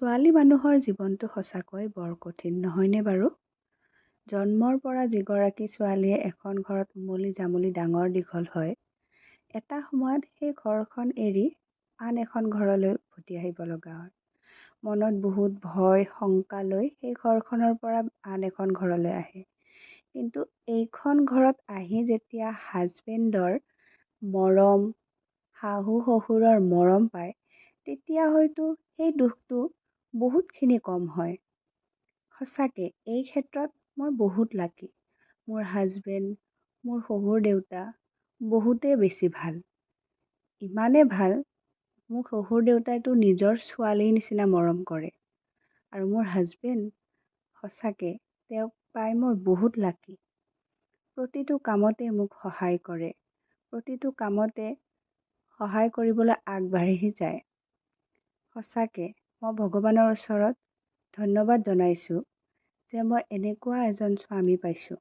ছোৱালী মানুহৰ জীৱনটো সঁচাকৈ বৰ কঠিন নহয়নে বাৰু? জন্মৰ পৰা যিগৰাকী ছোৱালীয়ে এখন ঘৰত উমলি জামলি ডাঙৰ দীঘল হয়, এটা সময়ত সেই ঘৰখন এৰি আন এখন ঘৰলৈ উভতি আহিব লগা হয়। মনত বহুত ভয় শংকা লৈ সেই ঘৰখনৰ পৰা আন এখন ঘৰলৈ আহে। কিন্তু এইখন ঘৰত আহি যেতিয়া হাজবেণ্ডৰ মৰম, শাহু শহুৰৰ মৰম পায়, তেতিয়া হয়তো সেই দুখটো বহুতখিনি কম হয়। সঁচাকে এই ক্ষেত্ৰত মই বহুত লাকি। মোৰ হাজবেণ্ড, মোৰ শহুৰ দেউতা বহুতেই বেছি ভাল। ইমানে ভাল, মোক শহুৰ দেউতাইতো নিজৰ ছোৱালীৰ নিচিনা মৰম কৰে। আৰু মোৰ হাজবেণ্ড, সঁচাকে তেওঁক পাই মই বহুত লাকি। প্ৰতিটো কামতে মোক সহায় কৰে। প্ৰতিটো কামতে সহায় কৰিবলৈ আগবাঢ়ি যায়। সঁচাকে মই ভগৱানৰ ওচৰত ধন্যবাদ জনাইছোঁ যে মই এনেকুৱা এজন স্বামী পাইছোঁ।